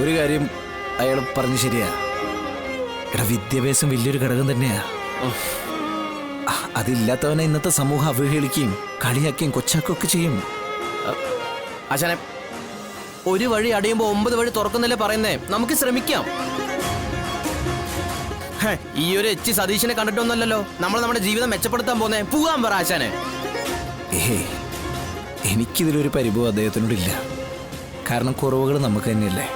ഒരു കാര്യം അയാൾ പറഞ്ഞു ശരിയാ. എടാ, വിദ്യാഭ്യാസം വലിയൊരു ഘടകം തന്നെയാ. അതില്ലാത്തവനെ ഇന്നത്തെ സമൂഹം അവഹേളിക്കുകയും കളിയാക്കുകയും കൊച്ചാക്കുകയൊക്കെ ചെയ്യും. ആശാനെ, ഒരു വഴി അടയുമ്പോ 9 വഴി തുറക്കുന്നല്ലേ പറയുന്നേ. നമുക്ക് ശ്രമിക്കാം. ഈ ഒരു എച്ച് സതീശനെ കണ്ടിട്ടൊന്നല്ലോ നമ്മൾ നമ്മുടെ ജീവിതം മെച്ചപ്പെടുത്താൻ പോന്നേ. പോകാൻ പറ ആശാനെ. എനിക്കിതിലൊരു പരിഭവം അദ്ദേഹത്തിനോടില്ല. കാരണം കുറവുകൾ നമുക്ക് തന്നെയല്ലേ.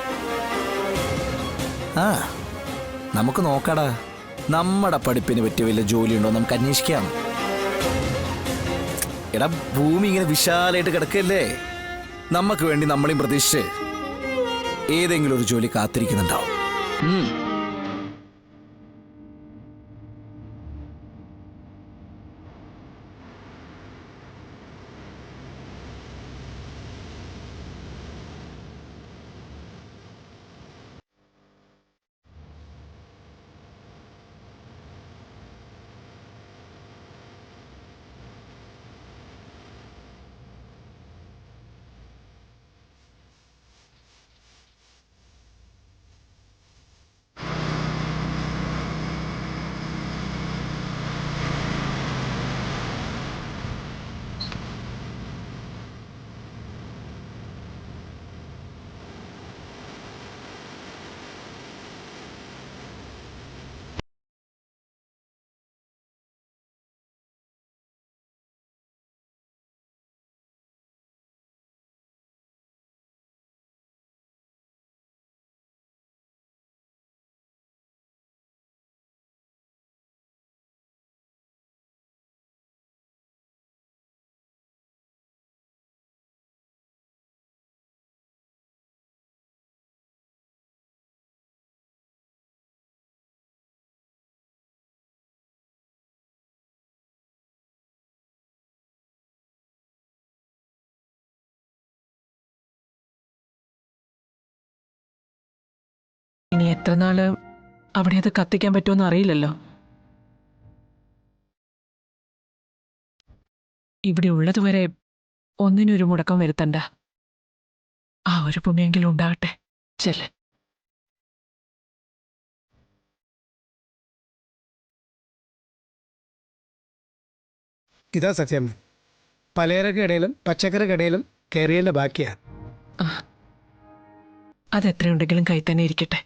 നമുക്ക് നോക്കടാ, നമ്മുടെ പഠിപ്പിന് പറ്റിയ വല്ല ജോലിയുണ്ടോ നമുക്ക് അന്വേഷിക്കാം. എടാ, ഭൂമി ഇങ്ങനെ വിശാലമായിട്ട് കിടക്കല്ലേ. നമുക്ക് വേണ്ടി നമ്മളെയും പ്രതീക്ഷിച്ച് ഏതെങ്കിലും ഒരു ജോലി കാത്തിരിക്കുന്നുണ്ടാവും. ഇനി എത്ര നാള് അവിടെ അത് കത്തിക്കാൻ പറ്റുമെന്ന് അറിയില്ലല്ലോ. ഇവിടെ ഉള്ളതുവരെ ഒന്നിനൊരു മുടക്കം വരുത്തണ്ട. ആ ഒരു പുണ്യെങ്കിലും ഉണ്ടാകട്ടെ. ചെല്ല്. ഇതാ സത്യം. പലചരക്കിടയിലും പച്ചക്കറിക്കിടയിലും കയറിയതിൻ്റെ ബാക്കിയാ. അതെത്രയുണ്ടെങ്കിലും കൈ തന്നെ ഇരിക്കട്ടെ.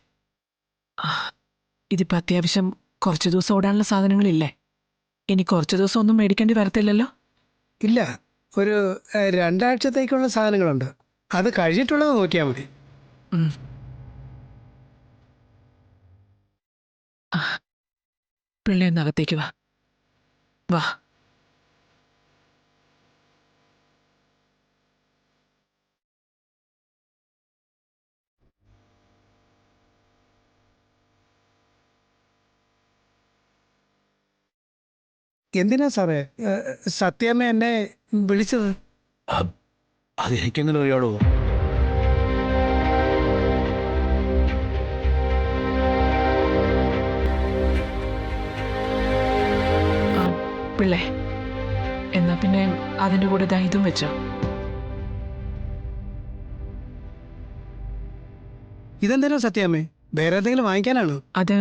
ഇതിപ്പോൾ അത്യാവശ്യം കുറച്ച് ദിവസം ഓടാനുള്ള സാധനങ്ങളില്ലേ? ഇനി കുറച്ച് ദിവസം ഒന്നും മേടിക്കേണ്ടി വരത്തില്ലല്ലോ? ഇല്ല, ഒരു 2 ആഴ്ചത്തേക്കുള്ള സാധനങ്ങളുണ്ട്. അത് കഴിഞ്ഞിട്ടുള്ളത് നോക്കിയാൽ മതി. പിള്ളയൊന്ന് അകത്തേക്ക് വാ. വാ. എന്തിനാ സാറേ സത്യമ്മ എന്നെ വിളിച്ചത്? അത് എനിക്കെങ്ങനെ അറിയാടോ? പിള്ളേ, എന്നാ പിന്നെ അതിൻ്റെ കൂടെ ഇതും വെച്ചോ. ഇതെന്തിനാ സത്യമ്മേ? വേറെ എന്തെങ്കിലും വാങ്ങിക്കാനാണോ? അത്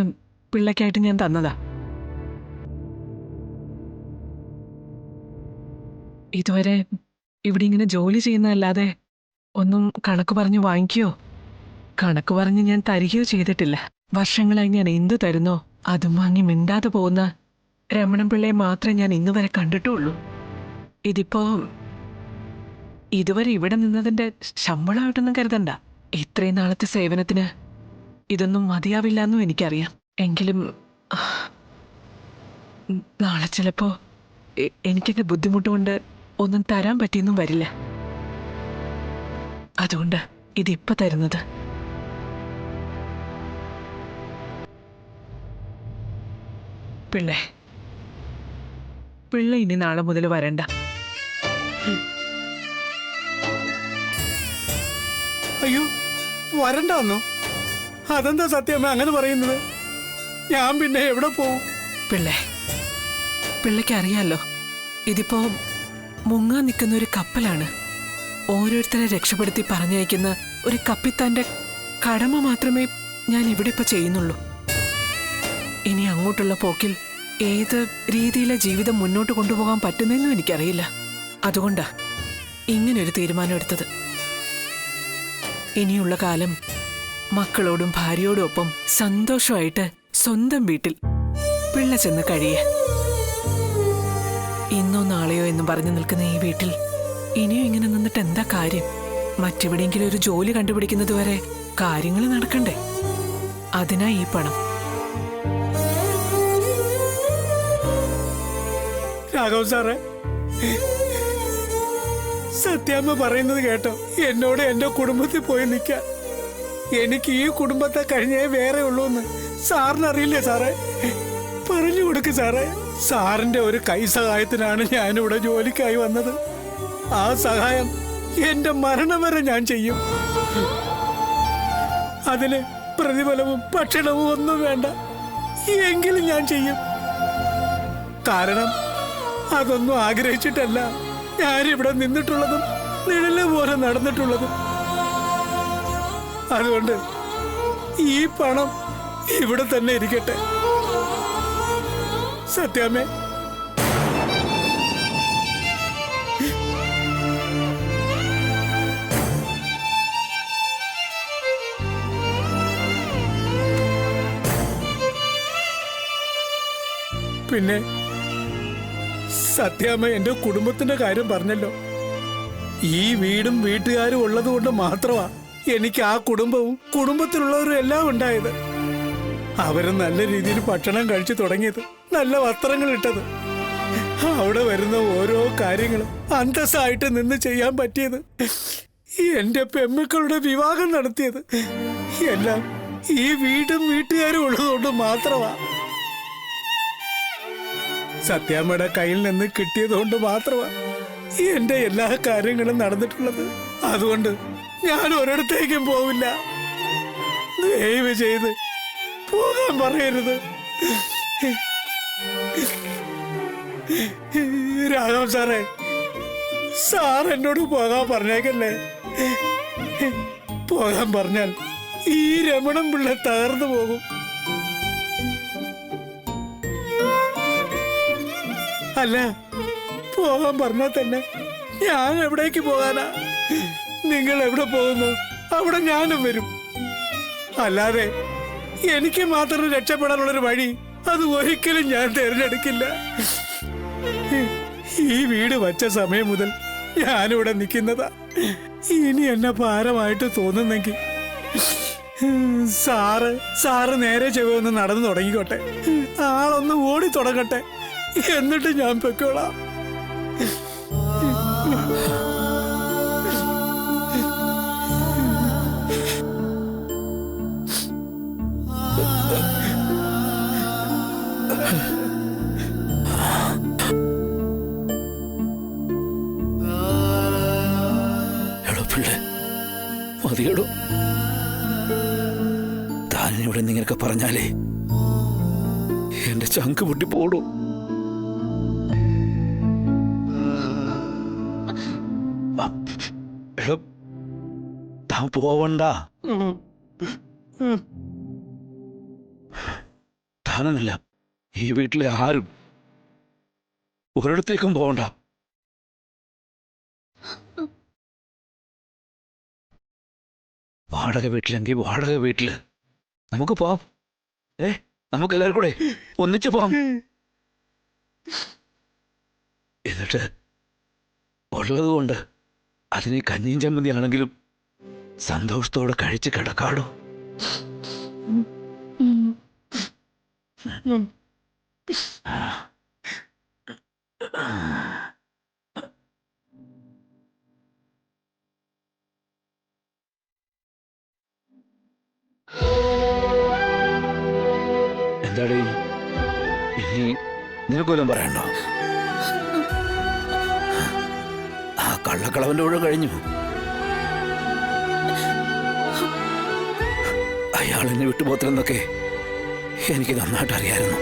പിള്ളയ്ക്കായിട്ട് ഞാൻ തന്നതാ. ഇതുവരെ ഇവിടെ ഇങ്ങനെ ജോലി ചെയ്യുന്നതല്ലാതെ ഒന്നും കണക്ക് പറഞ്ഞ് വാങ്ങിക്കുകയോ കണക്ക് പറഞ്ഞ് ഞാൻ തരികയോ ചെയ്തിട്ടില്ല. വർഷങ്ങളായി ഞാൻ എന്തു തരുന്നോ അതും വാങ്ങി മിണ്ടാതെ പോകുന്ന രമണൻ പിള്ളയെ മാത്രമേ ഞാൻ ഇന്ന് വരെ കണ്ടിട്ടുള്ളൂ. ഇതിപ്പോ ഇതുവരെ ഇവിടെ നിന്നതിൻ്റെ ശമ്പളമായിട്ടൊന്നും കരുതണ്ട. ഇത്രയും നാളത്തെ സേവനത്തിന് ഇതൊന്നും മതിയാവില്ല എന്നും എനിക്കറിയാം. എങ്കിലും നാളെ ചിലപ്പോ എനിക്കെന്റെ ബുദ്ധിമുട്ടുകൊണ്ട് ഒന്നും തരാൻ പറ്റിയെന്നും വരില്ല. അതുകൊണ്ട് ഇതിപ്പോ തരുന്നത്. പിള്ള ഇനി നാളെ മുതൽ വരണ്ട. അയ്യോ, വരണ്ട വന്നോ? അതെന്താ സത്യമ്മ അങ്ങനെ പറയുന്നത്? ഞാൻ പിന്നെ എവിടെ പോവും? പിള്ളയ്ക്ക് അറിയാലോ, ഇതിപ്പോ മുങ്ങാൻ നിൽക്കുന്ന ഒരു കപ്പലാണ്. ഓരോരുത്തരെ രക്ഷപ്പെടുത്തി പറഞ്ഞയക്കുന്ന ഒരു കപ്പിത്താന്റെ കടമ മാത്രമേ ഞാൻ ഇവിടെ ഇപ്പൊ ചെയ്യുന്നുള്ളൂ. ഇനി അങ്ങോട്ടുള്ള പോക്കിൽ ഏത് രീതിയിലെ ജീവിതം മുന്നോട്ട് കൊണ്ടുപോകാൻ പറ്റുന്നെന്നും എനിക്കറിയില്ല. അതുകൊണ്ടാ ഇങ്ങനൊരു തീരുമാനം എടുത്തത്. ഇനിയുള്ള കാലം മക്കളോടും ഭാര്യയോടും ഒപ്പം സന്തോഷമായിട്ട് സ്വന്തം വീട്ടിൽ പിള്ള ചെന്ന് കഴിയേ. ഇന്നോ നാളെയോ എന്ന് പറഞ്ഞു നിൽക്കുന്ന ഈ വീട്ടിൽ ഇനിയും ഇങ്ങനെ നിന്നിട്ട് എന്താ കാര്യം? മറ്റെവിടെയെങ്കിലും ഒരു ജോലി കണ്ടുപിടിക്കുന്നത് വരെ കാര്യങ്ങൾ നടക്കണ്ടേ? അതിനാ ഈ പണം. രാഘവ് സാറേ, സത്യാമ്മ പറയുന്നത് കേട്ടോ? എന്നോട് എന്റെ കുടുംബത്തിൽ പോയി നിൽക്കാൻ. എനിക്ക് ഈ കുടുംബത്തെ കഴിഞ്ഞേ വേറെ ഉള്ളൂന്ന് സാറിനറിയില്ലേ സാറേ? പറഞ്ഞു കൊടുക്ക് സാറേ. സാറിന്റെ ഒരു കൈ സഹായത്തിനാണ് ഞാനിവിടെ ജോലിക്കായി വന്നത്. ആ സഹായം എന്റെ മരണം വരെ ഞാൻ ചെയ്യും. അതിന് പ്രതിഫലവും ഭക്ഷണവും ഒന്നും വേണ്ട, എങ്കിലും ഞാൻ ചെയ്യും. കാരണം അതൊന്നും ആഗ്രഹിച്ചിട്ടല്ല ഞാനിവിടെ നിന്നിട്ടുള്ളതും നിഴല് പോലെ നടന്നിട്ടുള്ളതും. അതുകൊണ്ട് ഈ പണം ഇവിടെ തന്നെ ഇരിക്കട്ടെ. സത്യാമ്മേ, പിന്നെ സത്യാമ്മ എന്റെ കുടുംബത്തിന്റെ കാര്യം പറഞ്ഞല്ലോ. ഈ വീടും വീട്ടുകാരും ഉള്ളത് കൊണ്ട് മാത്രമാ എനിക്ക് ആ കുടുംബവും കുടുംബത്തിലുള്ളവരും എല്ലാം ഉണ്ടായത്. അവര് നല്ല രീതിയിൽ ഭക്ഷണം കഴിച്ചു തുടങ്ങിയത്, നല്ല വസ്ത്രങ്ങൾ ഇട്ടത്, അവിടെ വരുന്ന ഓരോ കാര്യങ്ങളും അന്തസ്സായിട്ട് നിന്ന് ചെയ്യാൻ പറ്റിയത്, എന്റെ പെമ്മക്കളുടെ വിവാഹം നടത്തിയത് എല്ലാം ഈ വീടും വീട്ടുകാരും ഉള്ളതുകൊണ്ട് മാത്രമാ. സത്യാമ്മയുടെ കയ്യിൽ നിന്ന് കിട്ടിയതുകൊണ്ട് മാത്രമാ എന്റെ എല്ലാ കാര്യങ്ങളും നടന്നിട്ടുള്ളത്. അതുകൊണ്ട് ഞാൻ ഒരിടത്തേക്കും പോവില്ല. ദയവ് ചെയ്ത് പോകാൻ പറയരുത്. രാഘവ് സാറേ, സാർ എന്നോട് പോകാൻ പറഞ്ഞേക്കല്ലേ. പോകാൻ പറഞ്ഞാൽ ഈ രമണൻ പിള്ള തകർന്നു പോകും. അല്ല, പോകാൻ പറഞ്ഞാൽ തന്നെ ഞാൻ എവിടേക്ക് പോകാനാ? നിങ്ങൾ എവിടെ പോകുന്നു അവിടെ ഞാനും വരും. അല്ലാതെ എനിക്ക് മാത്രം രക്ഷപ്പെടാനുള്ളൊരു വഴി അത് ഒരിക്കലും ഞാൻ തിരഞ്ഞെടുക്കില്ല. ഈ വീട് വച്ച സമയം മുതൽ ഞാനിവിടെ നിൽക്കുന്നതാ. ഇനി എന്നെ ഭാരമായിട്ട് തോന്നുന്നെങ്കിൽ സാറ് നേരെ ചെവൊന്ന് നടന്നു തുടങ്ങിക്കോട്ടെ, ആളൊന്ന് ഓടി തുടങ്ങട്ടെ, എന്നിട്ട് ഞാൻ പൊയ്ക്കോളാം. മതിയടോ, താനിവിടെ നിങ്ങൾക്കെ പറഞ്ഞാലേ എന്റെ ചങ്ക് പൊട്ടി പോടൂ. താൻ പോവണ്ട. താനല്ല, ഈ വീട്ടിലെ ആരും ഒരിടത്തേക്കും പോവണ്ട. വാടക വീട്ടിലെങ്കിൽ വാടക വീട്ടില് നമുക്ക് പോവാം. നമുക്ക് എല്ലാവരും കൂടെ ഒന്നിച്ചു പോവാം. എന്നിട്ട് ഉള്ളത് കൊണ്ട് അതിന് കഞ്ഞിയും ചമ്മന്തി ആണെങ്കിലും സന്തോഷത്തോടെ കഴിച്ച് കിടക്കാടോ. എന്താടേ, ഇനി നിനക്കൊല്ലം പറയണ്ടോ? ആ കള്ളക്കളവന്റെ കൂടെ കഴിഞ്ഞു. അയാൾ എന്നെ വിട്ടുപോത്രന്നൊക്കെ എനിക്ക് നന്നായിട്ട് അറിയായിരുന്നു.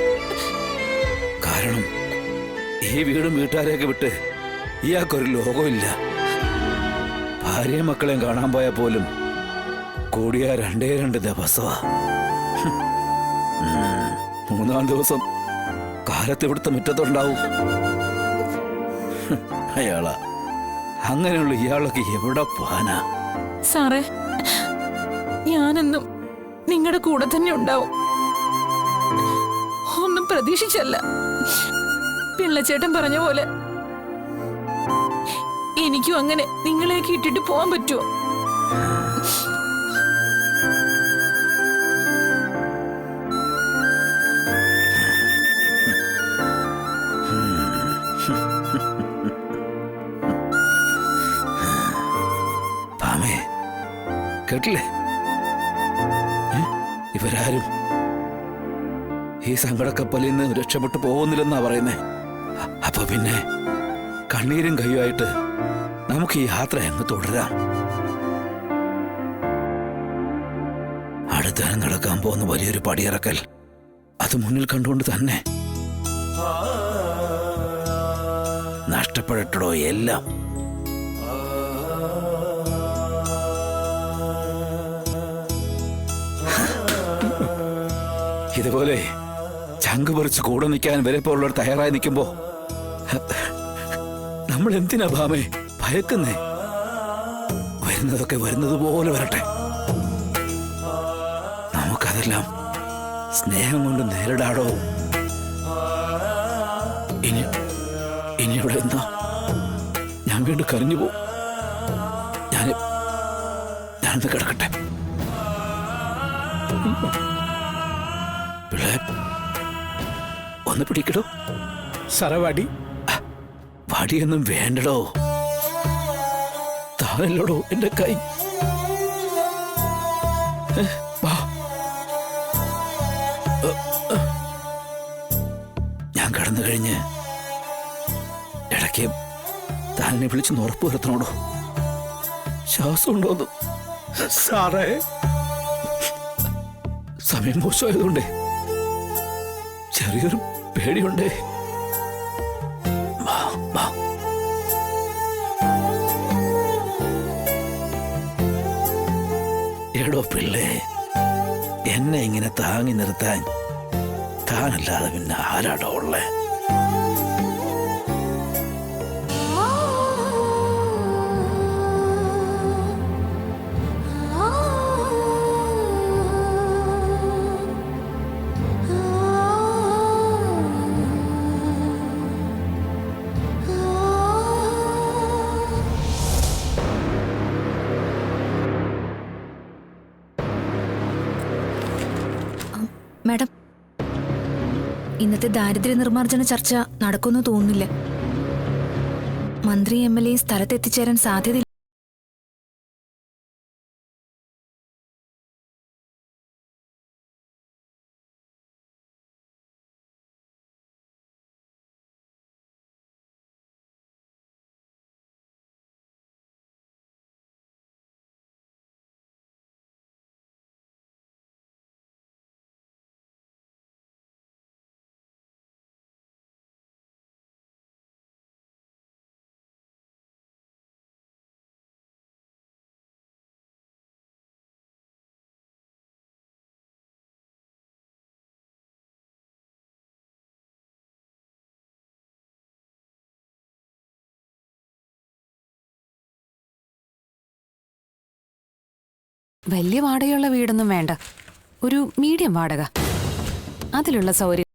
കാരണം ഈ വീടും വീട്ടുകാരെയൊക്കെ വിട്ട് ഇയാൾക്കൊരു ലോകമില്ല. ഭാര്യയും മക്കളെയും കാണാൻ പോയാൽ പോലും കൂടിയ 2 ദിവസമാ. മൂന്നാം ദിവസം കാലത്ത് ഇവിടുത്തെ മുറ്റത്തുണ്ടാവും. അയാളാ അങ്ങനെയുള്ള ഇയാളൊക്കെ എവിടെ പോവാനാ? സാറേ, ഞാനെന്നും നിങ്ങളുടെ കൂടെ തന്നെ ഉണ്ടാവും. ഒന്നും പ്രതീക്ഷിച്ചല്ല. പിള്ളച്ചേട്ടൻ പറഞ്ഞ പോലെ എനിക്കും അങ്ങനെ നിങ്ങളെയൊക്കെ ഇട്ടിട്ട് പോവാൻ പറ്റുമോ? ഭാമേ, കേട്ടില്ലേ? ഇവരാരും ഈ സങ്കടക്കപ്പലിൽ നിന്ന് രക്ഷപ്പെട്ടു പോകുന്നില്ലെന്നാ പറയുന്നേ. അപ്പൊ പിന്നെ കണ്ണീരും കയ്യുമായിട്ട് നമുക്ക് ഈ യാത്ര അങ്ങ് തുടരാം. അടുത്തരം നടക്കാൻ പോകുന്ന വലിയൊരു പടിയിറക്കൽ അത് മുന്നിൽ കണ്ടുകൊണ്ട് തന്നെ നഷ്ടപ്പെടട്ടോ എല്ലാം. ഇതുപോലെ ചങ്ക് പറിച്ച് കൂടെ നിൽക്കാൻ വരെ പോലുള്ളവർ തയ്യാറായി നിൽക്കുമ്പോ നമ്മൾ എന്തിനാ ഭാമേ ഭയക്കുന്നേ? വരുന്നതൊക്കെ വരുന്നത് പോലെ വരട്ടെ. നമുക്കതെല്ലാം സ്നേഹം കൊണ്ട് നേരിടാടോ. ഇനി ഇവിടെ എന്നാ ഞാൻ വീണ്ടും കരഞ്ഞു പോവും. ഞാനൊന്ന് കിടക്കട്ടെ. പിള്ളേ, ഒന്ന് പിടിക്കടോ. സറവാടി, വടിയൊന്നും വേണ്ടടോ. താനല്ലോടോ എന്റെ കൈ. ഞാൻ കടന്നു കഴിഞ്ഞ് ഇടയ്ക്ക് താനെ വിളിച്ചൊന്ന് ഉറപ്പ് വരുത്തണോടോ. ശ്വാസം ഉണ്ടോന്ന്. സാറേ, സമയം മോശമായതുകൊണ്ടേ ചെറിയൊരു പേടിയുണ്ടേ. എടോ പിള്ളേ, എന്നെ ഇങ്ങനെ താങ്ങി നിർത്താൻ താനല്ലാതെ പിന്നെ ആരാടോ ഉള്ളേ? മാഡം, ഇന്നത്തെ ദാരിദ്ര്യ നിർമ്മാർജ്ജന ചർച്ച നടക്കുമെന്ന് തോന്നുന്നില്ല. മന്ത്രി MLA സ്ഥലത്തെത്തിച്ചേരാൻ സാധ്യതയില്ല. വലിയ വാടകയുള്ള വീടൊന്നും വേണ്ട, ഒരു മീഡിയം വാടക, അതിലുള്ള സൗകര്യം.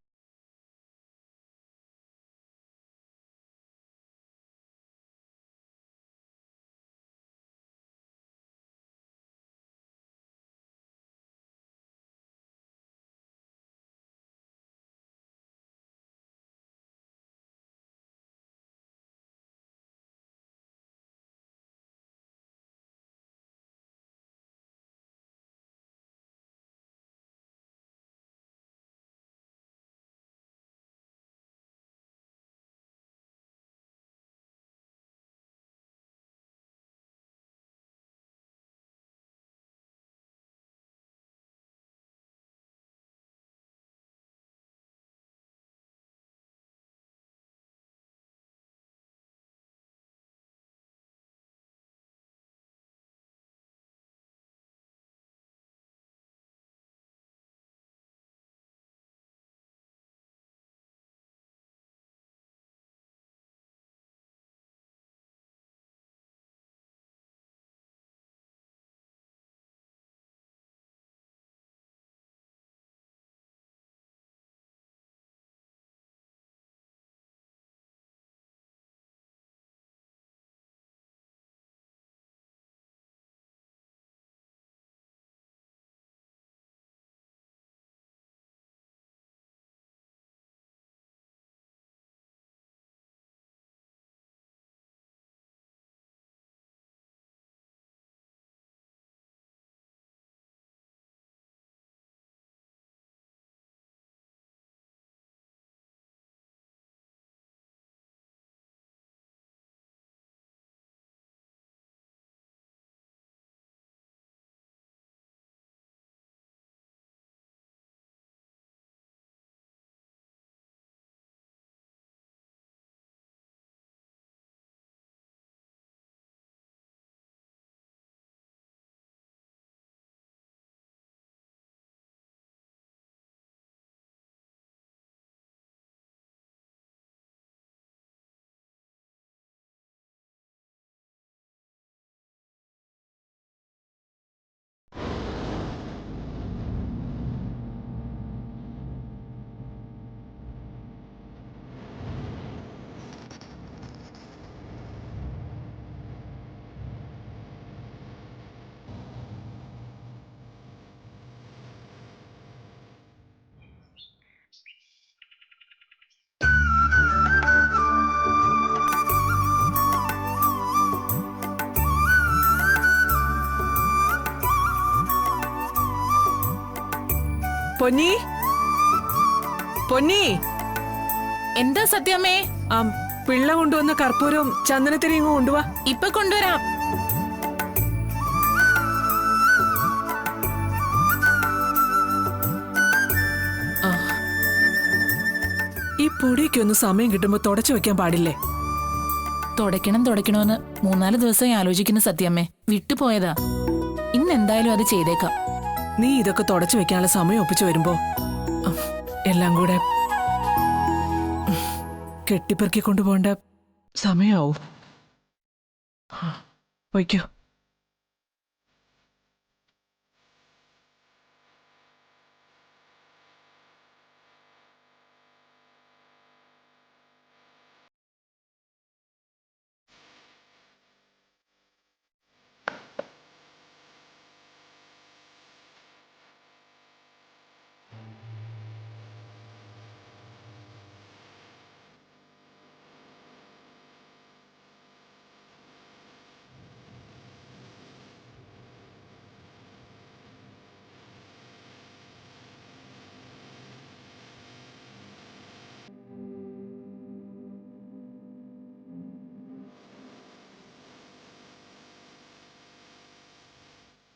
പൊന്നി പൊന്നി എന്താ സത്യമേ? ആ പിള്ള കൊണ്ടുവന്ന കർപ്പൂരവും ചന്ദനത്തിരിയും കൊണ്ടുവാ. ഇപ്പൊ കൊണ്ടുവരാം. ഈ പൊടിയൊക്കെ ഒന്ന് സമയം കിട്ടുമ്പോ തുടച്ചു വെക്കാൻ പാടില്ലേ? തുടയ്ക്കണമെന്ന് 3-4 ദിവസമായി ആലോചിക്കുന്ന സത്യമേ. വിട്ടുപോയതാ. ഇന്ന് എന്തായാലും അത് ചെയ്തേക്കാം. നീ ഇതൊക്കെ തുടച്ചു വെക്കാനുള്ള സമയം ഒപ്പിച്ചു വരുമ്പോ എല്ലാം കൂടെ കെട്ടിപ്പെറുക്കി കൊണ്ടുപോകേണ്ട സമയാവും. വയ്ക്കോ.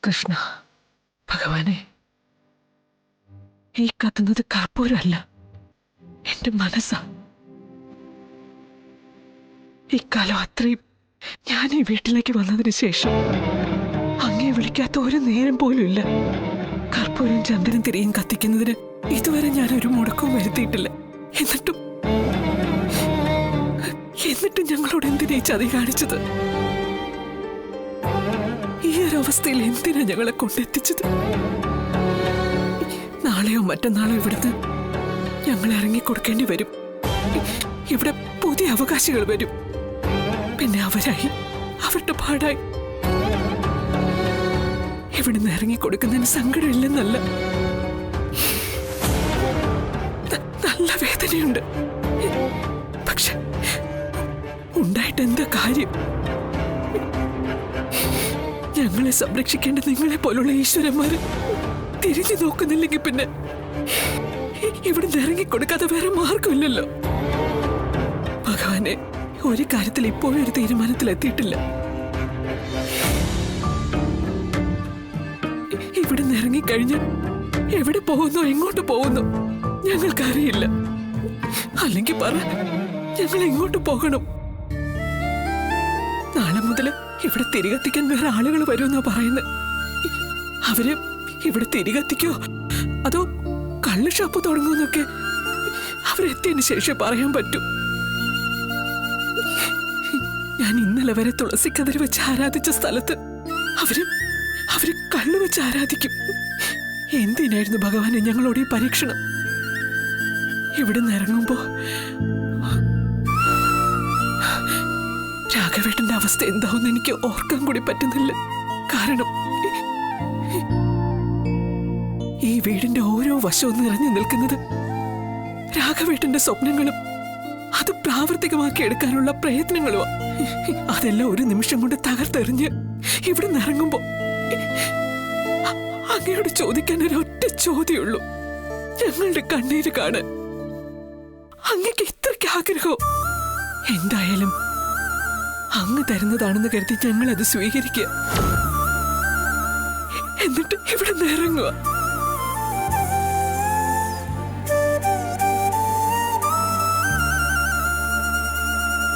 കൃഷ്ണ ഭഗവാനെ, ഈ കത്തുന്നത് കർപ്പൂരമല്ല, എന്റെ മനസ്സാ. ഇക്കാലം അത്രയും ഞാൻ ഈ വീട്ടിലേക്ക് വന്നതിന് ശേഷം അങ്ങേ വിളിക്കാത്ത ഒരു നേരം പോലും ഇല്ല. കർപ്പൂരം ചന്ദനം തിരിയും കത്തിക്കുന്നതിന് ഇതുവരെ ഞാൻ ഒരു മുടക്കവും വരുത്തിയിട്ടില്ല. എന്നിട്ടും ഞങ്ങളോട് എന്തിനാ ഈ ചതി കാണിച്ചത്? ഈ ഒരവസ്ഥയിൽ എന്തിനാ ഞങ്ങളെ കൊണ്ടെത്തിച്ചത്? നാളെയോ മറ്റന്നാളോ ഇവിടുന്ന് ഞങ്ങൾ ഇറങ്ങിക്കൊടുക്കേണ്ടി വരും. ഇവിടെ പുതിയ അവകാശികൾ വരും. പിന്നെ അവരായി, അവരുടെ പാടായി. ഇവിടുന്ന് ഇറങ്ങിക്കൊടുക്കുന്നതിന് സങ്കടമില്ലെന്നല്ല, നല്ല വേദനയുണ്ട്. പക്ഷെ ഉണ്ടായിട്ട് എന്താ കാര്യം? ഞങ്ങളെ സംരക്ഷിക്കേണ്ട നിങ്ങളെ പോലുള്ള ഈശ്വരന്മാര് തിരിഞ്ഞു നോക്കുന്നില്ലെങ്കിൽ പിന്നെ ഇവിടുന്ന് ഇറങ്ങിക്കൊടുക്കാതെ വേറെ മാർഗമില്ലല്ലോ. ഭഗവാനെ, ഒരു കാര്യത്തിൽ ഇപ്പോഴും ഒരു തീരുമാനത്തിലെത്തിയിട്ടില്ല. ഇവിടുന്ന് ഇറങ്ങിക്കഴിഞ്ഞ് എവിടെ പോകുന്നോ എങ്ങോട്ട് പോകുന്നോ ഞങ്ങൾക്കറിയില്ല. അല്ലെങ്കിൽ പറ, ഞങ്ങൾ എങ്ങോട്ട് പോകണം? നാളെ മുതല് ഇവിടെ തിരികത്തിക്കാൻ വേറെ ആളുകൾ വരുമെന്നാ പറയുന്നത്. അവര് ഇവിടെ തിരികത്തിക്കോ അതോ കള്ള് ഷാപ്പ് തുടങ്ങുമെന്നൊക്കെ അവരെത്തിയതിന് ശേഷം പറയാൻ പറ്റും. ഞാൻ ഇന്നലെ വരെ തുളസിക്കതിര് വെച്ച് ആരാധിച്ച സ്ഥലത്ത് അവര് കള്ളു വെച്ച് ആരാധിക്കും. എന്തിനായിരുന്നു ഭഗവാനെ ഞങ്ങളോട് ഈ പരീക്ഷണം? ഇവിടുന്ന് ഇറങ്ങുമ്പോ രാഘവേട്ടന്റെ അവസ്ഥ എന്താവുമെന്ന് എനിക്ക് ഓർക്കാൻ കൂടി പറ്റുന്നില്ല. കാരണം ഈ വീടിന്റെ ഓരോ വശവും നിറഞ്ഞു നിൽക്കുന്നത് രാഘവേട്ടന്റെ സ്വപ്നങ്ങളും അത് പ്രാവർത്തികമാക്കി എടുക്കാനുള്ള പ്രയത്നങ്ങളുമാ. അതെല്ലാം ഒരു നിമിഷം കൊണ്ട് തകർത്തെറിഞ്ഞ് ഇവിടെ നിറങ്ങുമ്പോ അങ്ങയോട് ചോദിക്കാൻ ഒരൊറ്റ ചോദ്യമുള്ളൂ. ഞങ്ങളുടെ കണ്ണീര് കാണാൻ അങ്ങക്ക് ഇത്രയ്ക്ക് ആഗ്രഹം? എന്തായാലും അങ്ങ് തരുന്നതാണെന്ന് കരുതി ഞങ്ങൾ അത് സ്വീകരിക്കുക, എന്നിട്ട് ഇവിടെ നിറങ്ങുക.